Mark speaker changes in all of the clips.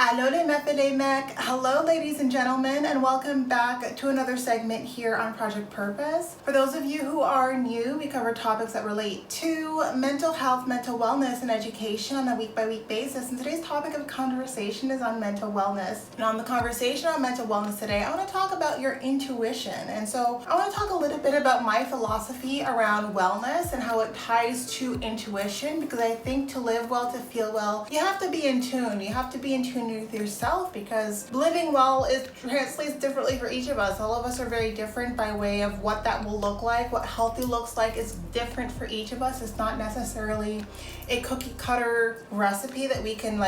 Speaker 1: Allô les mecs et les mecs. Hello ladies and gentlemen, and welcome back to another segment here on Project Purpose. For those of you who are new, we cover topics that relate to mental health, mental wellness, and education on a week-by-week basis. And today's topic of conversation is on mental wellness. And on the conversation on mental wellness today, I want to talk about your intuition. And so I want to talk a little bit about my philosophy around wellness and how it ties to intuition, because I think to live well, to feel well, you have to be in tune. You have to be in tune with yourself, because living well is translates differently for each of us. All of us are very different by way of what that will look like. What healthy looks like is different for each of us. It's not necessarily a cookie cutter recipe that we can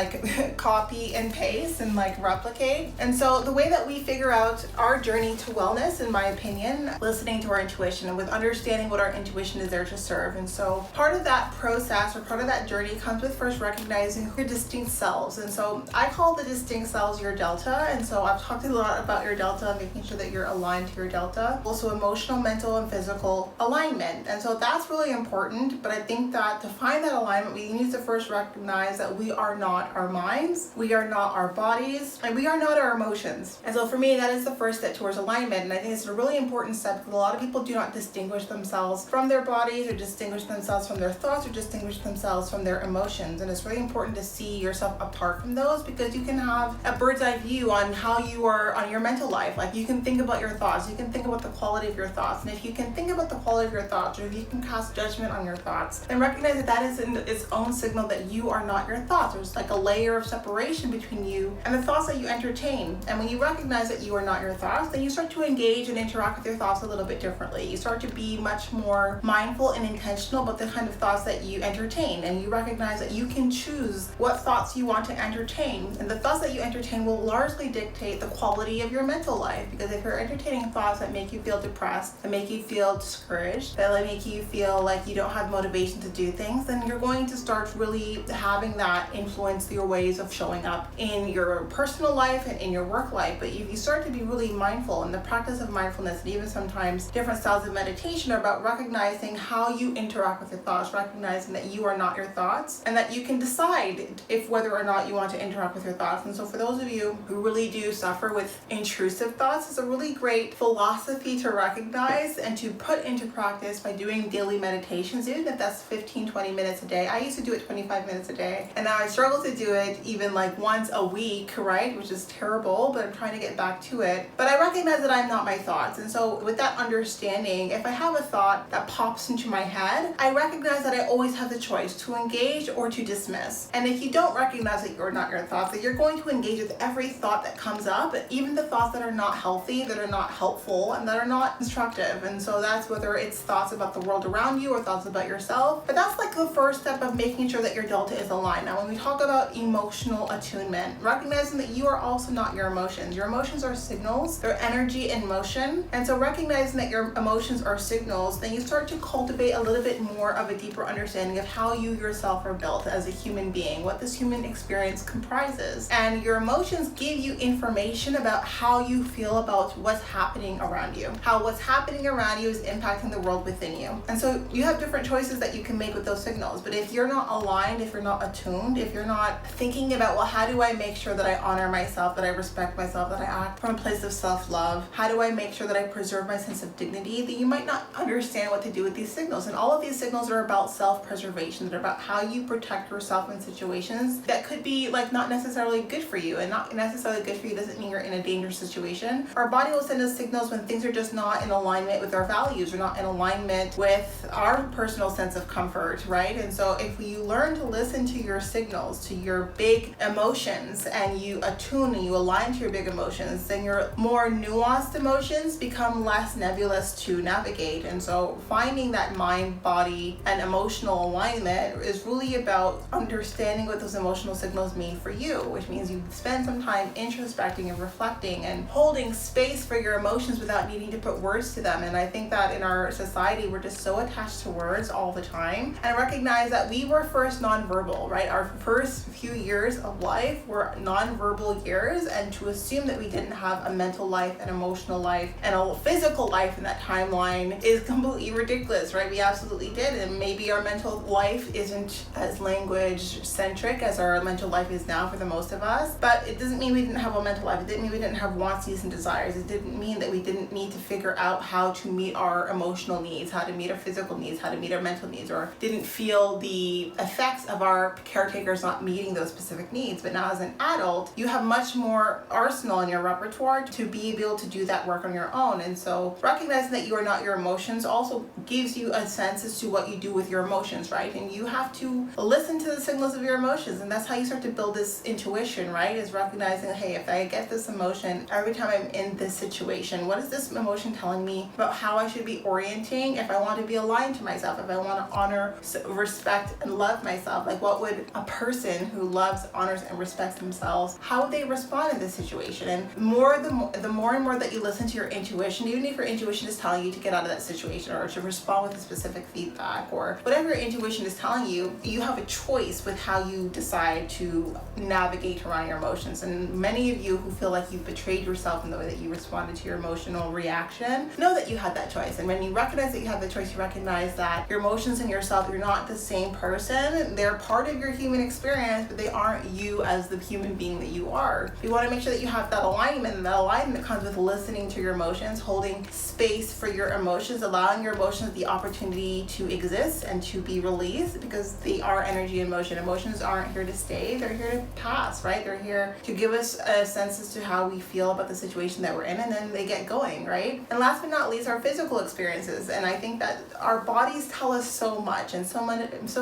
Speaker 1: copy and paste and replicate. And so the way that we figure out our journey to wellness, in my opinion, listening to our intuition and with understanding what our intuition is there to serve. And so part of that process or part of that journey comes with first recognizing your distinct selves. And so I call the distinct selves your delta. And so I've talked a lot about your delta, making sure that you're aligned to your delta. Also emotional, mental, and physical alignment. And so that's really important. But I think that to find that alignment, we need to first recognize that we are not our minds, we are not our bodies, and we are not our emotions. And so for me, that is the first step towards alignment. And I think it's a really important step, because a lot of people do not distinguish themselves from their bodies, or distinguish themselves from their thoughts, or distinguish themselves from their emotions. And it's really important to see yourself apart from those, because you can have a bird's eye view on how you are on your mental life. Like, you can think about your thoughts, you can think about the quality of your thoughts. And if you can think about the quality of your thoughts, or if you can cast judgment on your thoughts, then recognize that that is in its own signal that you are not your thoughts. There's like a layer of separation between you and the thoughts that you entertain. And when you recognize that you are not your thoughts, then you start to engage and interact with your thoughts a little bit differently. You start to be much more mindful and intentional about the kind of thoughts that you entertain. And you recognize that you can choose what thoughts you want to entertain. And the thoughts that you entertain will largely dictate the quality of your mental life. Because if you're entertaining thoughts that make you feel depressed, that make you feel discouraged, that make you feel like you don't have motivation to do things, then you're going to start really having that influence your ways of showing up in your personal life and in your work life. But if you start to be really mindful, and the practice of mindfulness, and even sometimes different styles of meditation, are about recognizing how you interact with your thoughts, recognizing that you are not your thoughts, and that you can decide if whether or not you want to interact with your thoughts. And so for those of you who really do suffer with intrusive thoughts, it's a really great philosophy to recognize and to put into practice by doing daily meditations, even if that's 15-20 minutes a day. I used to do it 25 minutes a day, and now I struggle to do it even once a week, right? Which is terrible, but I'm trying to get back to it. But I recognize that I'm not my thoughts. And so with that understanding, if I have a thought that pops into my head, I recognize that I always have the choice to engage or to dismiss. And if you don't recognize that you're not your thoughts, that you're going to engage with every thought that comes up, even the thoughts that are not healthy, that are not helpful, and that are not constructive. And so that's whether it's thoughts about the world around you or thoughts about yourself. But that's the first step of making sure that your delta is aligned. Now, when we talk about emotional attunement, recognizing that you are also not your emotions. Your emotions are signals, they're energy in motion. And so recognizing that your emotions are signals, then you start to cultivate a little bit more of a deeper understanding of how you yourself are built as a human being, what this human experience comprises. And your emotions give you information about how you feel about what's happening around you, how what's happening around you is impacting the world within you. And so you have different choices that you can make with those signals. But if you're not aligned, if you're not attuned, if you're not thinking about, well, how do I make sure that I honor myself, that I respect myself, that I act from a place of self-love? How do I make sure that I preserve my sense of dignity? That you might not understand what to do with these signals. And all of these signals are about self-preservation. They're about how you protect yourself in situations that could be not necessarily good for you. And not necessarily good for you doesn't mean you're in a dangerous situation. Our body will send us signals when things are just not in alignment with our values, or not in alignment with our personal sense of comfort, right? And so if you learn to listen to your signals, to your big emotions, and you attune and you align to your big emotions, then your more nuanced emotions become less nebulous to navigate. And so finding that mind, body, and emotional alignment is really about understanding what those emotional signals mean for you, which means you spend some time introspecting and reflecting and holding space for your emotions without needing to put words to them. And I think that in our society, we're just so attached to words all the time. And I recognize that we were first nonverbal, right? Our first few years of life were nonverbal years, and to assume that we didn't have a mental life, an emotional life, and a physical life in that timeline is completely ridiculous, right? We absolutely did. And maybe our mental life isn't as language centric as our mental life is now for the most most of us. But it doesn't mean we didn't have a mental life. It didn't mean we didn't have wants, needs, and desires. It didn't mean that we didn't need to figure out how to meet our emotional needs, how to meet our physical needs, how to meet our mental needs, or didn't feel the effects of our caretakers not meeting those specific needs. But now as an adult, you have much more arsenal in your repertoire to be able to do that work on your own. And so recognizing that you are not your emotions also gives you a sense as to what you do with your emotions, right? And you have to listen to the signals of your emotions, and that's how you start to build this intuition, right? Is recognizing, hey, if I get this emotion every time I'm in this situation, what is this emotion telling me about how I should be orienting if I want to be aligned to myself, if I want to honor, respect, and love myself? Like, what would a person who loves, honors, and respects themselves, how would they respond in this situation? And the more and more that you listen to your intuition, even if your intuition is telling you to get out of that situation or to respond with a specific feedback or whatever your intuition is telling you, you have a choice with how you decide to navigate around your emotions. And many of you who feel like you've betrayed yourself in the way that you responded to your emotional reaction, know that you had that choice. And when you recognize that you have the choice, you recognize that your emotions and yourself, you're not the same person. They're part of your human experience, but they aren't you as the human being that you are. You want to make sure that you have that alignment, and that alignment comes with listening to your emotions, holding space for your emotions, allowing your emotions the opportunity to exist and to be released, because they are energy and motion. Emotions aren't here to stay, they're here to pass, right? They're here to give us a sense as to how we feel about the situation that we're in, and then they get going, right? And last but not least, our physical experiences. And I think that our bodies tell us so much, and so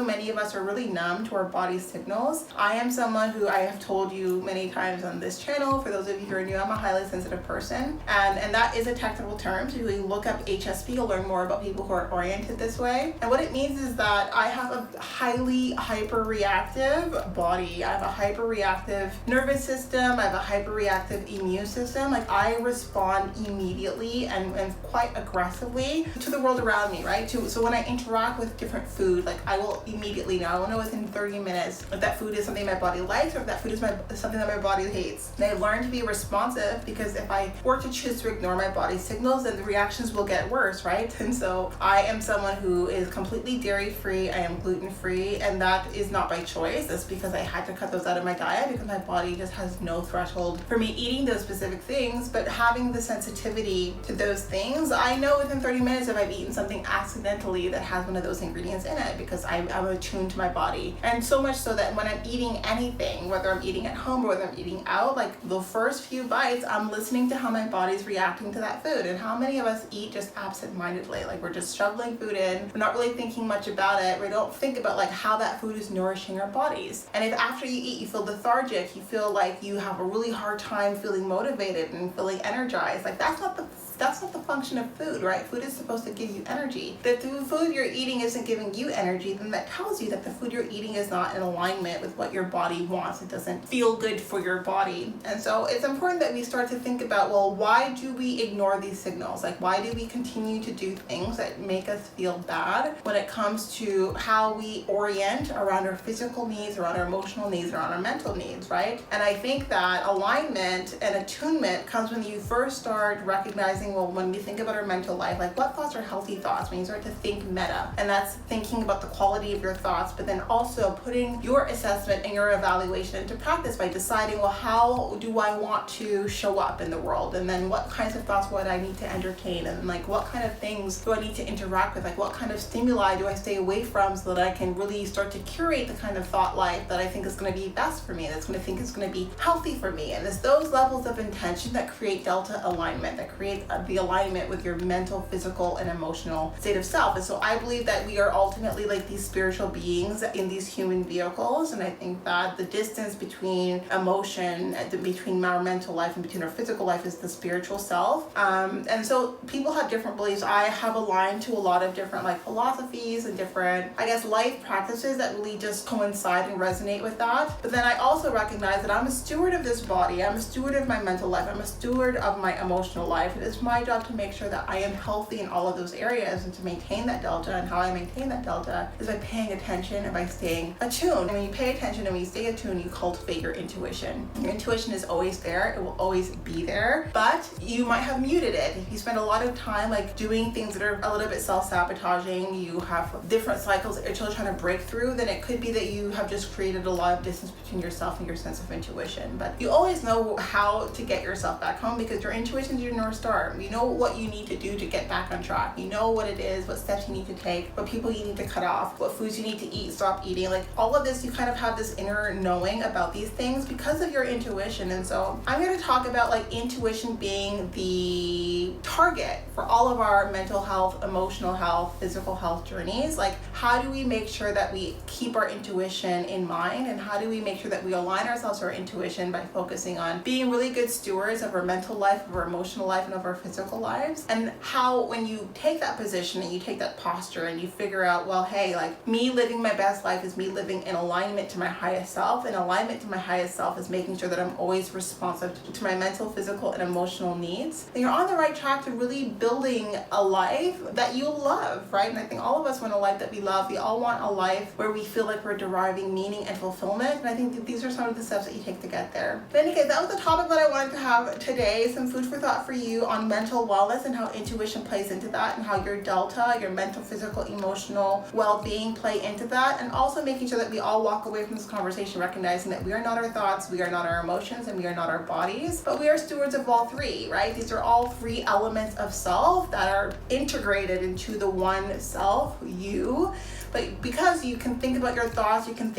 Speaker 1: many of us are really numb to our body's signals. I am someone who, I have told you many times on this channel, for those of you who are new, I'm a highly sensitive person, and that is a technical term. So if you look up HSP, you'll learn more about people who are oriented this way. And what it means is that I have a highly hyper-reactive body. I have a hyper-reactive nervous system. I have a hyper-reactive immune system. Like, I respond immediately and quite aggressively to the world around me, right? So when I interact with different food, like, I will immediately know. I will know within 30 minutes if that food is something my body likes or if that food is something that my body hates. And I learned to be responsive, because if I were to choose to ignore my body's signals, then the reactions will get worse, right? And so I am someone who is completely dairy-free. I am gluten-free, and that is not by choice. That's because I had to cut those out of my diet, because my body just has no threshold for me eating those specific things. But having the sensitivity to those things, I know within 30 minutes if I've eaten something accidentally that has one of those ingredients in it, because I'm attuned to my body. And so much so that when I'm eating anything, whether I'm eating at home or whether I'm eating out, like, the first few bites, I'm listening to how my body's reacting to that food. And how many of us eat just absent-mindedly? Like, we're just shoveling food in, we're not really thinking much about it. We don't think about like how that food is nourishing our bodies. And if after you eat you feel lethargic, you feel like you have a really hard time feeling motivated and feeling energized, like, that's not the function of food, right? Food is supposed to give you energy. If the food you're eating isn't giving you energy, then that tells you that the food you're eating is not in alignment with what your body wants. It doesn't feel good for your body. And so it's important that we start to think about, well, why do we ignore these signals? Like, why do we continue to do things that make us feel bad when it comes to how we orient around our physical needs, around our emotional needs, around our mental needs, right? And I think that alignment and attunement comes when you first start recognizing, well, when we think about our mental life, like, what thoughts are healthy thoughts? When you start to think meta, and that's thinking about the quality of your thoughts, but then also putting your assessment and your evaluation into practice by deciding, well, how do I want to show up in the world? And then what kinds of thoughts would I need to entertain? And like, what kind of things do I need to interact with? Like, what kind of stimuli do I stay away from so that I can really start to curate the kind of thought life that I think is going to be best for me, that's going to think is going to be healthy for me? And it's those levels of intention that create delta alignment, that create the alignment with your mental, physical, and emotional state of self. And so I believe that we are ultimately like these spiritual beings in these human vehicles. And I think that the distance between emotion, between our mental life and between our physical life, is the spiritual self. And so people have different beliefs. I have aligned to a lot of different like philosophies and different, I guess, life practices that really just coincide and resonate with that. But then I also recognize that I'm a steward of this body. I'm a steward of my mental life. I'm a steward of my emotional life. It is my job to make sure that I am healthy in all of those areas and to maintain that delta. And how I maintain that delta is by paying attention and by staying attuned. And when you pay attention and when you stay attuned, you cultivate your intuition. Your intuition is always there. It will always be there, but you might have muted it. If you spend a lot of time like doing things that are a little bit self-sabotaging, you have different cycles that you're still trying to break through, then it could be that you have just created a lot of distance between yourself and your sense of intuition. But you always know how to get yourself back home because your intuition is your North Star. You know what you need to do to get back on track. You know what it is, what steps you need to take, what people you need to cut off, what foods you need to eat, stop eating. Like all of this, you kind of have this inner knowing about these things because of your intuition. And so I'm going to talk about like intuition being the target for all of our mental health, emotional health, physical health journeys. Like how do we make sure that we keep our intuition in mind, and how do we make sure that we align ourselves to our intuition by focusing on being really good stewards of our mental life, of our emotional life, and of our physical lives. And how when you take that position and you take that posture and you figure out, well, hey, like me living my best life is me living in alignment to my highest self, and alignment to my highest self is making sure that I'm always responsive to my mental, physical, and emotional needs, then you're on the right track to really building a life that you love, right? And I think all of us want a life that we love. We all want a life where we feel like we're deriving meaning and fulfillment. And I think that these are some of the steps that you take to get there. But in any case, that was the topic that I wanted to have today. Some food for thought for you on mental wellness and how intuition plays into that, and how your delta, your mental, physical, emotional well-being play into that. And also making sure that we all walk away from this conversation recognizing that we are not our thoughts, we are not our emotions, and we are not our bodies, but we are stewards of all three, right? These are all three elements of self that are integrated into the one self, you. But because you can think about your thoughts, you can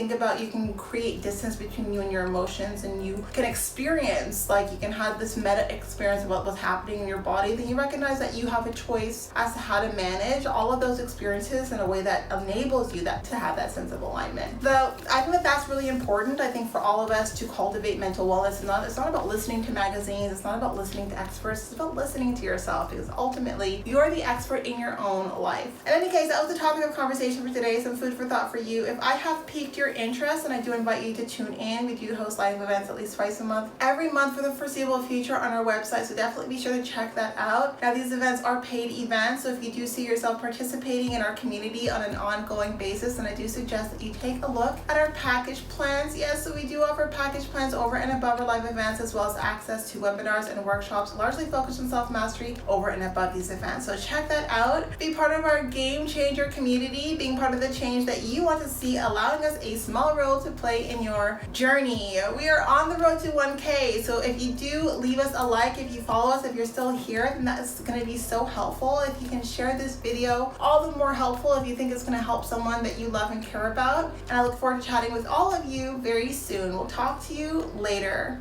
Speaker 1: create distance between you and your emotions, and you can experience, like you can have this meta experience about what's happening in your body, then you recognize that you have a choice as to how to manage all of those experiences in a way that enables you to have that sense of alignment. I think that that's really important. I think for all of us to cultivate mental wellness, it's not about listening to magazines, it's not about listening to experts, it's about listening to yourself, because ultimately you are the expert in your own life. In any case, that was the topic of conversation for today. Some food for thought for you. If I have piqued your interest, and I do invite you to tune in, we do host live events at least twice a month, every month for the foreseeable future on our website, so definitely be sure to check that out. Now these events are paid events, so if you do see yourself participating in our community on an ongoing basis, then I do suggest that you take a look at our package plans. Yes, so we do offer package plans over and above our live events, as well as access to webinars and workshops largely focused on self-mastery over and above these events. So check that out. Be part of our game changer community, being part of the change that you want to see, allowing us a small role to play in your journey. We are on the road to 1K, so if you do leave us a like, if you follow us, if you're still here, then that's going to be so helpful. If you can share this video, all the more helpful if you think it's going to help someone that you love and care about. And I look forward to chatting with all of you very soon. We'll talk to you later.